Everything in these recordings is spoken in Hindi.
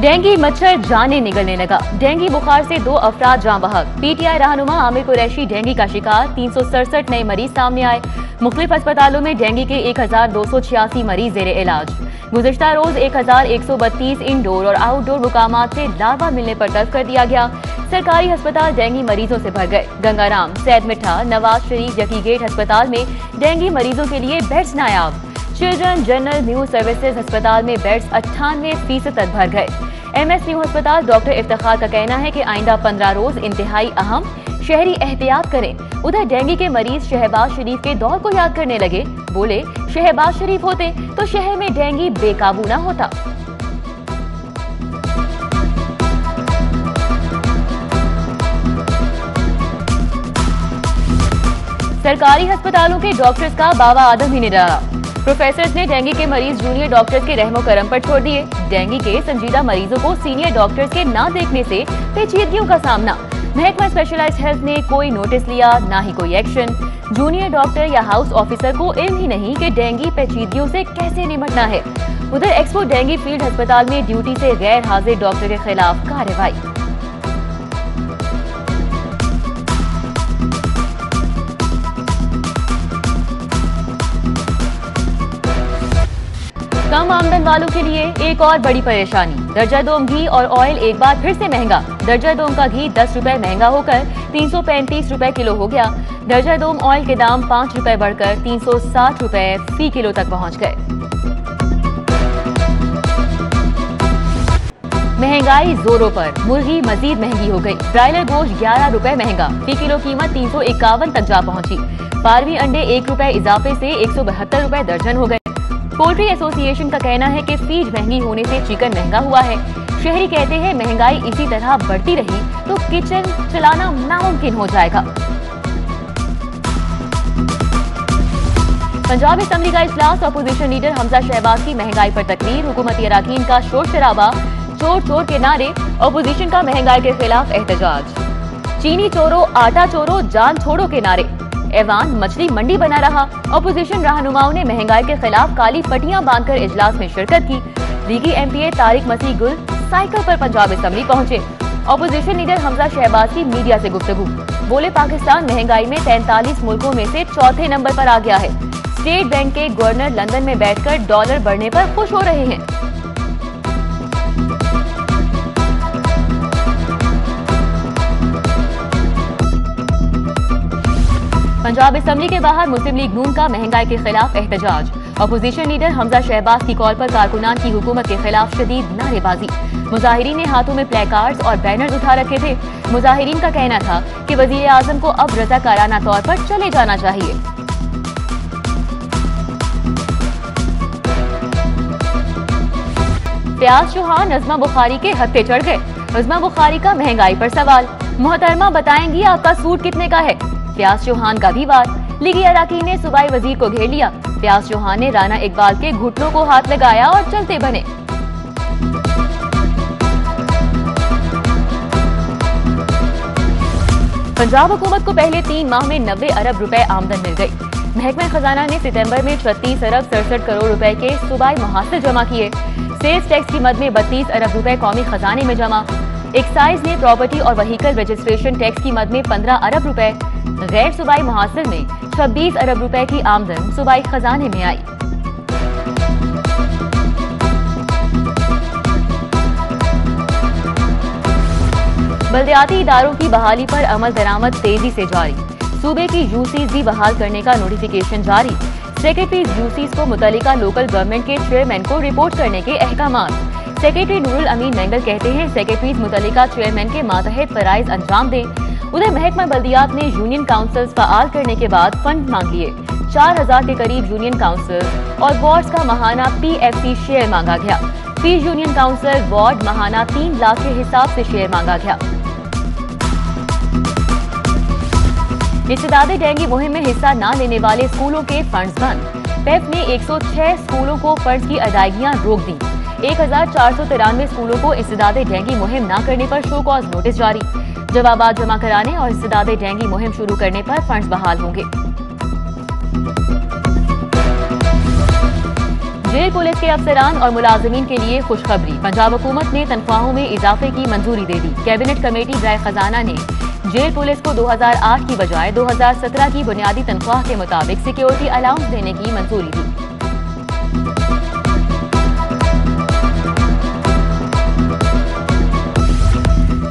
डेंगू मच्छर जाने निगलने लगा। डेंगू बुखार से 2 अफराद जान बहक। पीटीआई रहनुमा आमिर कुरैशी डेंगू का शिकार। 367 नए मरीज सामने आए। मुख्तलिफ अस्पतालों में डेंगू के 1286 मरीज जेरे इलाज। गुज़िश्ता रोज 1132 इंडोर और आउटडोर मुकामात से लार्वा मिलने पर तल्फ कर दिया गया। सरकारी अस्पताल डेंगू मरीजों से भर गए। गंगाराम, सैद मिठा, नवाज शरीफ, जकी गेट अस्पताल में डेंगू मरीजों के लिए बेड्स नायाब। चिल्ड्रन जनरल न्यू सर्विसेज अस्पताल में बेड्स 98% तक भर गए। एमएस न्यू अस्पताल डॉक्टर इफ्तिखार का कहना है कि आइंदा 15 रोज इंतहाई अहम, शहरी एहतियात करें। उधर डेंगू के मरीज शहबाज शरीफ के दौर को याद करने लगे। बोले, शहबाज शरीफ होते तो शहर में डेंगू बेकाबू न होता। सरकारी अस्पतालों के डॉक्टर्स का बाबा आदम ही निराला। प्रोफेसर्स ने डेंगू के मरीज जूनियर डॉक्टर्स के रहमो करम पर छोड़ दिए। डेंगू के संजीदा मरीजों को सीनियर डॉक्टर्स के ना देखने से पेचीदगियों का सामना। महकमा स्पेशलाइज्ड हेल्थ ने कोई नोटिस लिया, ना ही कोई एक्शन। जूनियर डॉक्टर या हाउस ऑफिसर को इल्म ही नहीं कि डेंगू पेचीदगियों से कैसे निपटना है। उधर एक्सपो डेंगू फील्ड अस्पताल में ड्यूटी से गैर हाजिर डॉक्टर के खिलाफ कार्रवाई। कम आमदन वालों के लिए एक और बड़ी परेशानी। दर्जा दोम घी और ऑयल एक बार फिर से महंगा। दर्जा दोम का घी 10 रुपए महंगा होकर 335 रुपए किलो हो गया। दर्जा दोम ऑयल के दाम 5 रुपए बढ़कर 360 रुपए फी किलो तक पहुंच गए। महंगाई जोरों पर। मुर्गी मजीद महंगी हो गई। ब्रायलर गोश्त 11 रुपए महंगा। फी किलो कीमत 351 तक जा पहुंची। फार्मी अंडे 1 रुपए इजाफे से 172 रुपए दर्जन हो गए। पोल्ट्री एसोसिएशन का कहना है कि फीड महंगी होने से चिकन महंगा हुआ है। शहरी कहते हैं महंगाई इसी तरह बढ़ती रही तो किचन चलाना नामुमकिन हो जाएगा। पंजाब असेंबली का इजलास। अपोजिशन लीडर हमजा शहबाज की महंगाई पर तकरीर। हुकूमती अराकीन का शोर शराबा, चोर चोर के नारे। अपोजिशन का महंगाई के खिलाफ एहतजाज। चीनी चोरो, आटा चोरो, जान छोड़ो के नारे। ऐवान मछली मंडी बना रहा। अपोजिशन रहनुमाओं ने महंगाई के खिलाफ काली पट्टियां बांधकर इजलास में शिरकत की। लीगी एमपीए तारिक मसीह गुल साइकिल पर पंजाब असेंबली पहुंचे। अपोजिशन लीडर हमजा शहबाज की मीडिया से गुफ्तगू। बोले, पाकिस्तान महंगाई में 43 मुल्कों में से चौथे नंबर पर आ गया है। स्टेट बैंक के गवर्नर लंदन में बैठकर डॉलर बढ़ने पर खुश हो रहे हैं। पंजाब असेंबली के बाहर मुस्लिम लीग नून का महंगाई के खिलाफ एहतजाज। अपोजिशन लीडर हमजा शहबाज की कॉल पर कारकुनान की हुकूमत के खिलाफ शदीद नारेबाजी। मुजाहिरीन ने हाथों में प्लेकार्ड्स और बैनर्स उठा रखे थे। मुजाहिरीन का कहना था कि वजीर आजम को अब रज़ाकाराना तौर पर चले जाना चाहिए। फयाज चौहान नज़मा बुखारी के हत्थे चढ़ गए। नज़मा बुखारी का महंगाई पर सवाल। मोहतरमा बताएंगी आपका सूट कितने का है? फयाज चौहान का भी वार। लीगी अराकीन ने सूबाई वजीर को घेर लिया। फयाज चौहान ने राना इकबाल के घुटनों को हाथ लगाया और चलते बने। पंजाब हुकूमत को पहले 3 माह में 90 अरब रुपए आमदन मिल गई। महकमा खजाना ने सितंबर में 36 अरब 67 करोड़ रुपए के सूबाई मुहासिल जमा किए। सेल्स टैक्स की मद में 32 अरब रुपए कौमी खजाने में जमा। एक्साइज ने प्रॉपर्टी और व्हीकल रजिस्ट्रेशन टैक्स की मद में 15 अरब रुपए। गैर सूबाई मुहासिल में 26 अरब रुपए की आमदन सूबाई खजाने में आई। बल्दियाती इदारों की बहाली पर अमल दरामद तेजी से जारी। सूबे की यूसीज भी बहाल करने का नोटिफिकेशन जारी। सेक्रेटरीज यूसीज को मुतल्लिका लोकल गवर्नमेंट के चेयरमैन को रिपोर्ट करने के अहकामात। सेक्रेटरी नूरुल अमीन मेंगल कहते हैं सेक्रेटरीज मुतल्लिका चेयरमैन के मातहत फराइज अंजाम दें। उधर महकमा बल्दियात ने यूनियन काउंसिल्स फाल करने के बाद फंड मांग लिए। 4000 के करीब यूनियन काउंसिल और वार्ड्स का माहाना PFC शेयर मांगा गया। 30 यूनियन काउंसिल वार्ड माहाना 3 लाख के हिसाब से शेयर मांगा गया। इस्तेदादे डेंगू मुहिम में हिस्सा न लेने वाले स्कूलों के फंड्स बंद। पेप ने 106 स्कूलों को फंड्स की अदायगियां रोक दी। 1493 स्कूलों को इस्तेदादे डेंगू मुहिम न करने पर शो कॉज नोटिस जारी। जवाबात जमा कराने और इस्तेदादे डेंगू मुहिम शुरू करने पर फंड्स बहाल होंगे। जेल पुलिस के अफसरान और मुलाजिमीन के लिए खुशखबरी। पंजाब हुकूमत ने तनख्वाहों में इजाफे की मंजूरी दे दी। कैबिनेट कमेटी बराए खजाना ने जेल पुलिस को 2008 की बजाय 2017 की बुनियादी तनख्वाह के मुताबिक सिक्योरिटी अलाउंस देने की मंजूरी दी।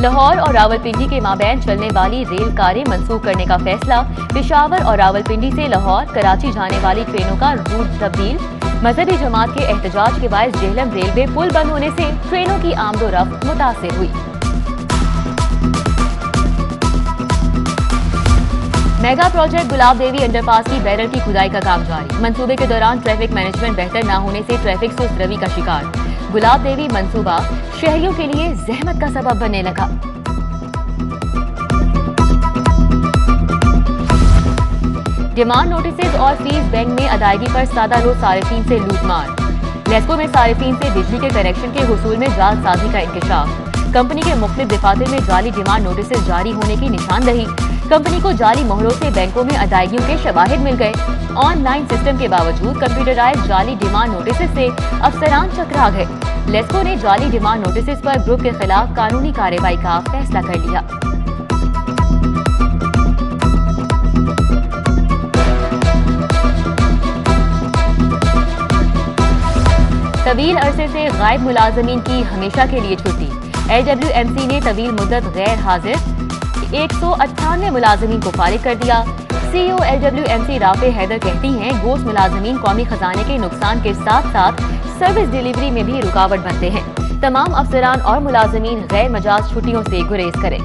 लाहौर और रावलपिंडी के माबैन चलने वाली रेल कारें मंसूख करने का फैसला। पेशावर और रावलपिंडी से लाहौर कराची जाने वाली ट्रेनों का रूट तब्दील। मजहबी जमात के एहतजाज के बायस जेहलम रेलवे पुल बंद होने से ट्रेनों की आमदोरफ्त मुतासिर हुई। मेगा प्रोजेक्ट गुलाब देवी अंडरपास की बैरल की खुदाई का काम जारी। मंसूबे के दौरान ट्रैफिक मैनेजमेंट बेहतर न होने से ट्रैफिक सुस्त रवि का शिकार। गुलाब देवी मंसूबा शहरियों के लिए जहमत का सबब बनने लगा। डिमांड नोटिस और फीस बैंक में अदायगी पर सादा रोज सारिफीन से लूटमार। लेस्को में सारिफीन से बिजली के कनेक्शन के हुसूल में जालसाजी का इंकशाफ। कंपनी के मुख्तलिफ दफातर में जाली डिमांड नोटिस जारी होने की निशानदही। कंपनी को जाली मोहरों से बैंकों में अदायगियों के शवाहिद मिल गए। ऑनलाइन सिस्टम के बावजूद कंप्यूटराइज जाली डिमांड नोटिस से अफसरान चकरा गए। लेस्को ने जाली डिमांड नोटिस पर ग्रुप के खिलाफ कानूनी कार्रवाई का फैसला कर लिया। तवील अरसे से गायब मुलाजमीन की हमेशा के लिए छुट्टी। LWMC ने तवील मुद्दत गैर हाजिर 198 मुलाजमीन को फारिग कर दिया। CEO LWMC राफे हैदर कहती हैं गोश्त मुलाजमीन कौमी खजाने के नुकसान के साथ साथ सर्विस डिलीवरी में भी रुकावट बनते हैं। तमाम अफसरान और मुलाजमीन गैर मजाज छुट्टियों से गुरेज करें।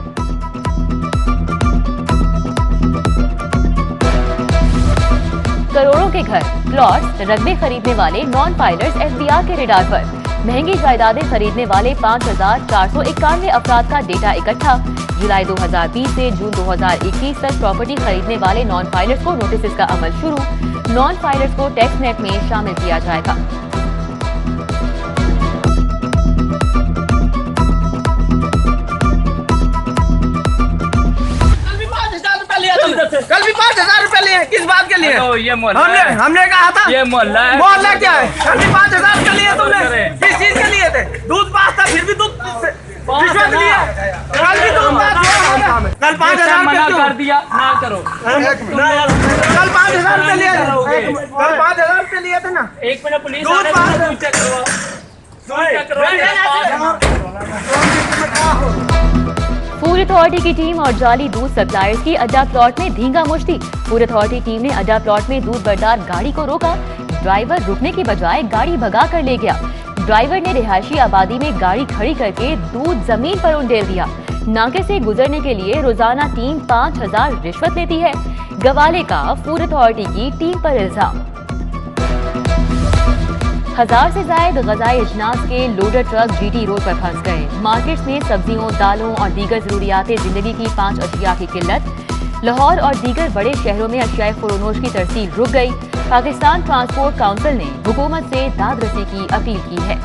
करोड़ों के घर, प्लॉट्स, रकबे खरीदने वाले नॉन फाइलर्स FBR के रेडार पर। महंगी जायदादें खरीदने वाले 5491 अफराद का डेटा इकट्ठा। जुलाई 2020 से जून 2021 तक प्रॉपर्टी खरीदने वाले नॉन फाइलर्स को नोटिस का अमल शुरू। नॉन फाइलर्स को टैक्स नेट में शामिल किया जाएगा। कल भी 5000 रुपए लिए, किस बात के लिए? ये मोहल्ला हमने कहा था ये मोहल्ला है। मोहल्ला क्या है? कल भी 5000 के लिए तुमने किस चीज के लिए थे? दूध पास था फिर भी दूध रिश्वत लिए। कल भी तुम कल 5000 मना कर दिया ना करो। कल 5000 रुपए लिए थे। कल 5000 रुपए लिए थे ना। एक मिनट पुलिस दूध पास चेक करवाओ। फूड अथॉरिटी की टीम और जाली दूध सप्लायर्स की अड्डा प्लॉट में धींगा मुश्ती। फूड अथॉरिटी टीम ने अड्डा प्लॉट में दूध बरदार गाड़ी को रोका। ड्राइवर रुकने की बजाय गाड़ी भगा कर ले गया। ड्राइवर ने रिहायशी आबादी में गाड़ी खड़ी करके दूध जमीन पर उंडेल दिया। नाके से गुजरने के लिए रोजाना टीम 5000 रिश्वत लेती है। गवाले का फूड अथॉरिटी की टीम पर इल्जाम। 1000 से ज्यादा गजाई अजनास के लोडर ट्रक GT रोड पर फंस गए। मार्केट्स में सब्जियों, दालों और दीगर जरूरियात जिंदगी की 5 अशिया की किल्लत। लाहौर और दीगर बड़े शहरों में अशियाए फरोनोश की तरसील रुक गई। पाकिस्तान ट्रांसपोर्ट काउंसिल ने हुकूमत से दादरसी की अपील की है।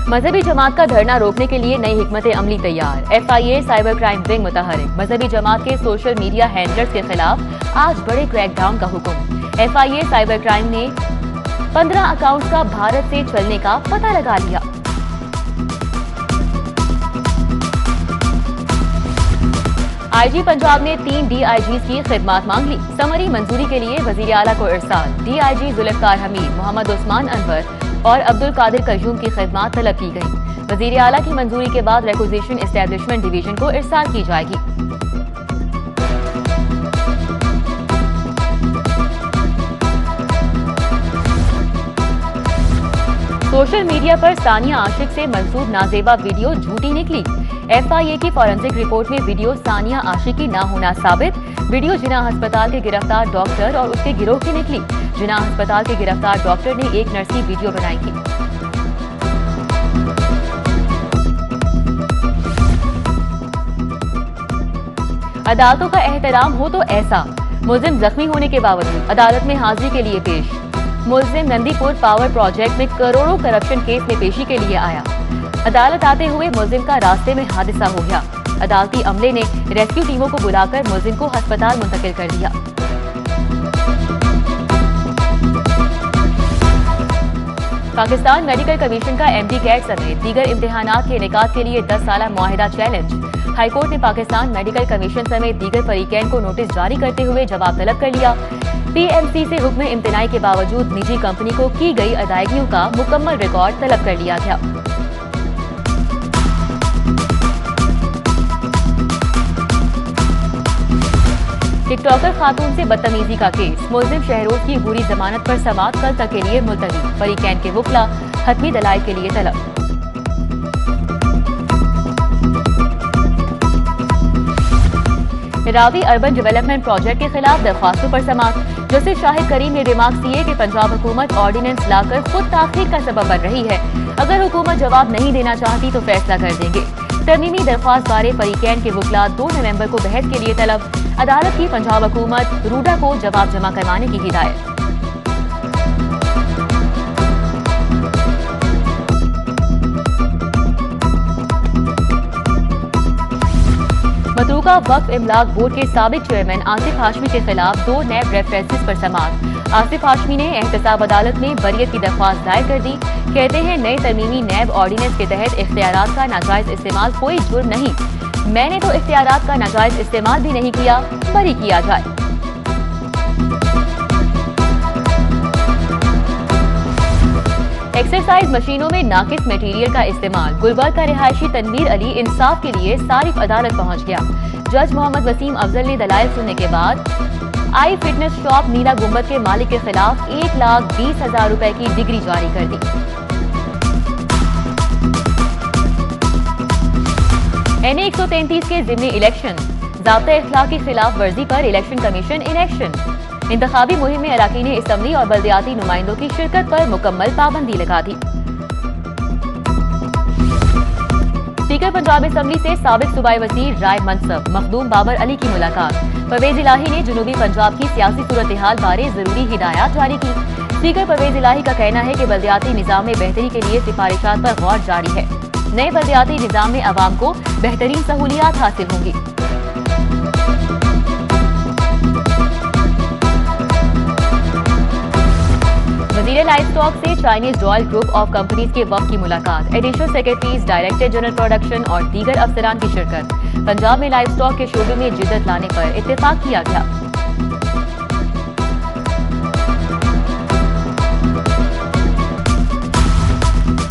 मजहबी जमात का धरना रोकने के लिए नई हिकमत अमली तैयार। FIA साइबर क्राइम विंग मुतहरिक। मजहबी जमात के सोशल मीडिया हैंडलर्स के खिलाफ आज बड़े क्रैकडाउन का हुक्म। FIA साइबर क्राइम ने 15 अकाउंट्स का भारत से चलने का पता लगा लिया। IG पंजाब ने 3 DIGs की खिदमात मांग ली। समरी मंजूरी के लिए वजीर आला को इरसाल। DIG जुल्फकार हमीद, मोहम्मद उस्मान अनवर और अब्दुल कादिर कयूम की खिदमात तलब की गई। वजीर आला की मंजूरी के बाद रिक्विजिशन एस्टेब्लिशमेंट डिवीजन को इरसाल की जाएगी। सोशल मीडिया पर सानिया आशिक से मंसूब नाजेबा वीडियो झूठी निकली। FIA की फॉरेंसिक रिपोर्ट में वीडियो सानिया आशिक की ना होना साबित। वीडियो जिना अस्पताल के गिरफ्तार डॉक्टर और उसके गिरोह की निकली। जिना अस्पताल के गिरफ्तार डॉक्टर ने एक नर्स की वीडियो बनाई थी। अदालतों का एहतराम हो तो ऐसा। मुलजिम जख्मी होने के बावजूद अदालत में हाजिरी के लिए पेश। मुलजिम नंदीपुर पावर प्रोजेक्ट में करोड़ों करप्शन केस में पेशी के लिए आया। अदालत आते हुए मुलजिम का रास्ते में हादसा हो गया। अदालती अमले ने रेस्क्यू टीमों को बुलाकर मुलजिम को अस्पताल मुंतकिल कर दिया। पाकिस्तान मेडिकल कमीशन का MD कैट समेत दीगर इम्तिहानात के इनेकाद के लिए 10 साला मुआहिदा चैलेंज। हाईकोर्ट ने पाकिस्तान मेडिकल कमीशन समेत दीगर फरीकैन को नोटिस जारी करते हुए जवाब तलब कर लिया। PMC से हुक्म इम्तिनाई के बावजूद निजी कंपनी को की गई अदायगियों का मुकम्मल रिकॉर्ड तलब कर लिया गया। टिकटॉकर खातून से बदतमीजी का केस, मुलजिम शहरोज की बुरी जमानत पर समाअत कल तक के लिए मुलतवी। फरीकैन के वकला हतमी दलाइल के लिए तलब। रावी अर्बन डेवलपमेंट प्रोजेक्ट के खिलाफ दरख्वास्तों पर समाअत। जस्टिस शाहिद करीम ने रिमार्क किए कि पंजाब हुकूमत ऑर्डिनेंस लाकर खुद ताखीर का सबब बन रही है। अगर हुकूमत जवाब नहीं देना चाहती तो फैसला कर देंगे। तरमीमी दरख्वास्त बारे फरीकैन के वकला 2 नवंबर को बहस के लिए तलब। अदालत की पंजाब हुकूमत रूडा को जवाब जमा करवाने की हिदायत। मतरूका वक्फ इमलाक बोर्ड के साबिक चेयरमैन आसिफ हाशमी के खिलाफ 2 नैब रेफरेंसेस पर समाअत। आसिफ हाशमी ने एहतसाब अदालत में बरियत की दरख्वास्त दायर कर दी। कहते हैं नए तरमीमी नैब ऑर्डिनेंस के तहत इख्तियारात का नाजायज इस्तेमाल कोई जुर्म नहीं। मैंने तो इख्तियारात का नाजायज इस्तेमाल भी नहीं किया, बरी किया जाए। एक्सरसाइज मशीनों में नाकिस मटेरियल का इस्तेमाल। गुलबर्ग का रिहायशी तनवीर अली इंसाफ के लिए सारिफ अदालत पहुंच गया। जज मोहम्मद वसीम अफजल ने दलाइल सुनने के बाद आई फिटनेस शॉप नीला गुंबद के मालिक के खिलाफ 1,20,000 रुपए की डिग्री जारी कर दी। NA 133 के जिम्नी इलेक्शन, ज़ाब्ता इख्लाक की खिलाफ वर्जी पर इलेक्शन कमीशन इन एक्शन। इंतखाबी मुहिम में अराकीन असम्बली और बल्दियाती नुमाइंदों की शिरकत पर मुकम्मल पाबंदी लगा दी। स्पीकर पंजाब असम्बली से साबिक सूबाई वज़ीर राय मनसब मखदूम बाबर अली की मुलाकात। परवेज इलाही ने जनूबी पंजाब की सियासी सूरत हाल बारे जरूरी हिदायत जारी की। स्पीकर परवेज इलाही का कहना है कि बल्दियाती निज़ाम में बेहतरी के लिए सिफारिशात पर गौर जारी है। नए बल्दियाती निज़ाम में अवाम को बेहतरीन सहूलियात हासिल होंगी। वज़ीर लाइफ स्टॉक से Chinese royal group of companies के वफ़द की मुलाकात। Additional secretaries, director general production और दीगर अफसरान की शिरकत। पंजाब में लाइफ स्टॉक के शोबे में जिद्दत लाने पर इत्तेफाक किया गया।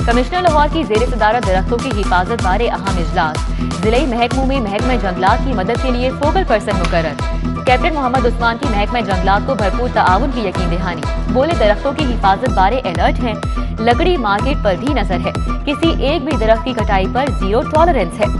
कमिश्नर लाहौर की जेर सदारत दरख्तों की हिफाजत बारे अहम इजलास। जिले महकमों में महकमा जंगलात की मदद के लिए फोकल पर्सन मुकर्रर। कैप्टन मोहम्मद उस्मान की महकमा जंगलात को भरपूर ताआवुन की यकीन दहानी। बोले दरख्तों की हिफाजत बारे अलर्ट है। लकड़ी मार्केट पर भी नजर है। किसी एक भी दरख्त की कटाई पर 0 टॉलरेंस है।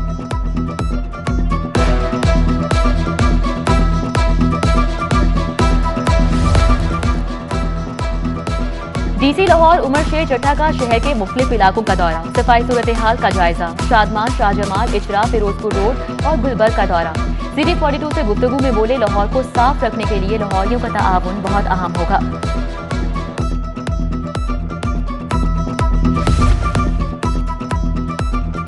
DC लाहौर उमर शेर चट्टा का शहर के मुख्तलिफ इलाकों का दौरा। सफाई सूरत हाल का जायजा। शादमान, शाहजमाल, इचरा, फिरोजपुर रोड और गुलबर्ग का दौरा। CD 42 से गुफ्तगू में बोले लाहौर को साफ रखने के लिए लाहौरियों का ताआवुन बहुत अहम होगा।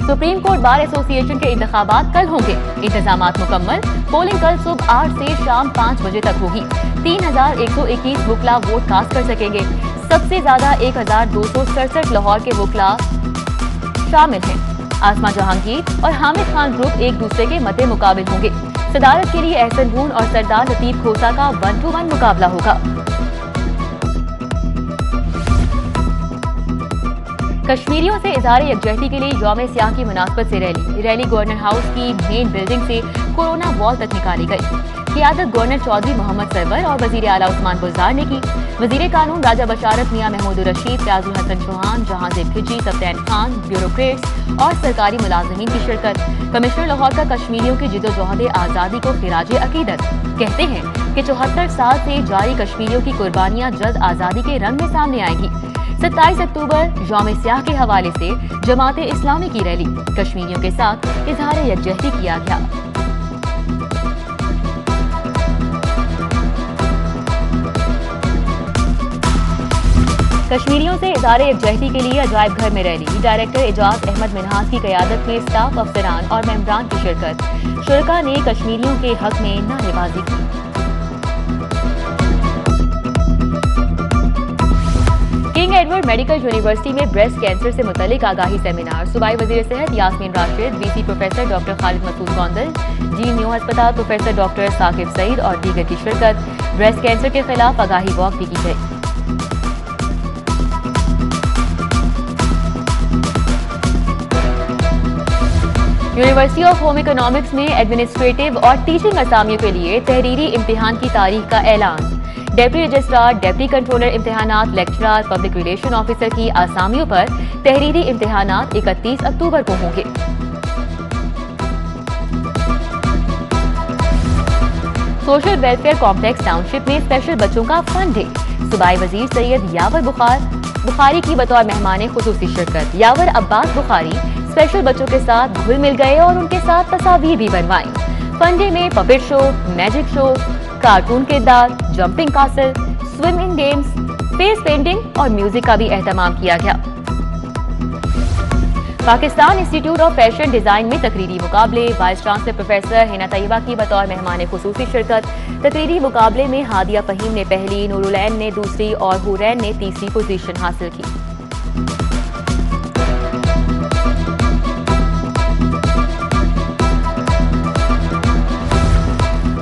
सुप्रीम कोर्ट बार एसोसिएशन के इंतखाबात कल होंगे। इंतजामात मुकम्मल। पोलिंग कल सुबह 8 से शाम 5 बजे तक होगी। 3,121 वकला वोट कास्ट कर सकेंगे। सबसे ज्यादा 1,267 लाहौर के वकला शामिल हैं। आसमा जहांगीर और हामिद खान ग्रुप एक दूसरे के मद्दे मुकाबिल होंगे। सदारत के लिए एहसन बून और सरदार लतीफ खोसा का 1-to-1 मुकाबला होगा। कश्मीरियों से इज़हार यकजहती के लिए यौम सियाह की मुनासबत से रैली गवर्नर हाउस की मेन बिल्डिंग से कोरोना वॉल तक निकाली गई। क़ियादत गवर्नर चौधरी मोहम्मद सरवर और वज़ीर आला उस्मान गुलजार ने की। वज़ीर कानून राजा बशारत मियां महमूद रशीद, रियाजुल हसन चौहान, जहांज़ेब खिजी, सफ्तान खान, ब्यूरोक्रेट्स और सरकारी मुलाजमीन की शिरकत। कमिश्नर लाहौर का कश्मीरियों की जिद्दोजहद आज़ादी को खिराज अकीदत। कहते हैं कि 74 साल से जारी कश्मीरियों की कुर्बानियां जल्द आज़ादी के रंग में सामने आएंगी। 27 अक्टूबर यौम सियाह के हवाले से जमात इस्लामी की रैली। कश्मीरियों के साथ इज़हार यकजहती किया गया। कश्मीरियों से इज़हार यकजहती के लिए अजायब घर में रैली। डायरेक्टर एजाज अहमद मिनहास की क़यादत में स्टाफ, अफसरान और मेंबरान की शिरकत। शुरका ने कश्मीरियों के हक में नारेबाजी की। किंग एडवर्ड मेडिकल यूनिवर्सिटी में ब्रेस्ट कैंसर से मुतालिक आगाही सेमिनार। सूबाई वजीर सेहत Yasmin Rashid, VC professor doctor Khalid Masood Gondal, जी न्यू अस्पताल प्रोफेसर डॉक्टर साकिब सईद और दीगर की शिरकत। ब्रेस्ट कैंसर के खिलाफ आगाही वॉक भी की गई। यूनिवर्सिटी ऑफ होम इकोनॉमिक्स में एडमिनिस्ट्रेटिव और टीचिंग असामियों के लिए तहरीरी इम्तिहान की तारीख का ऐलान। डेप्टी रजिस्ट्रार, डेप्टी कंट्रोलर इम्तिहानात, लेक्चरार, पब्लिक रिलेशन ऑफिसर की आसामियों पर तहरीरी इम्तिहानात 31 अक्टूबर को होंगे। सोशल वेलफेयर कॉम्प्लेक्स टाउनशिप में स्पेशल बच्चों का फन डे। सूबाई वजीर सैयद यावर बुखारी की बतौर मेहमान खुसूसी शिरकत। यावर अब्बास बुखारी स्पेशल बच्चों के साथ घुल मिल गए और उनके साथ तस्वीर भी बनवाई। फन डे में puppet show, magic show, cartoon किरदार, jumping castle, swimming games, face painting और म्यूजिक का भी एहतमाम किया गया। Pakistan institute of fashion design में तकरीरी मुकाबले। Vice chancellor professor Hina Tayyaba की बतौर मेहमान खुसूसी शिरकत। तकरीरी मुकाबले में हादिया फहीम ने पहली, नूरुलैन ने दूसरी और हुरैन ने तीसरी पोजीशन हासिल की।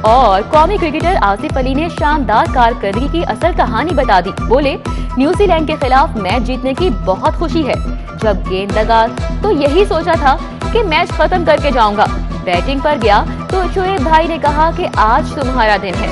और कौमी क्रिकेटर आसिफ अली ने शानदार कारकर्दगी की असल कहानी बता दी। बोले, न्यूजीलैंड के खिलाफ मैच जीतने की बहुत खुशी है। जब गेंद लगा तो यही सोचा था कि मैच खत्म करके जाऊंगा। बैटिंग पर गया तो शोएब भाई ने कहा कि आज तुम्हारा दिन है।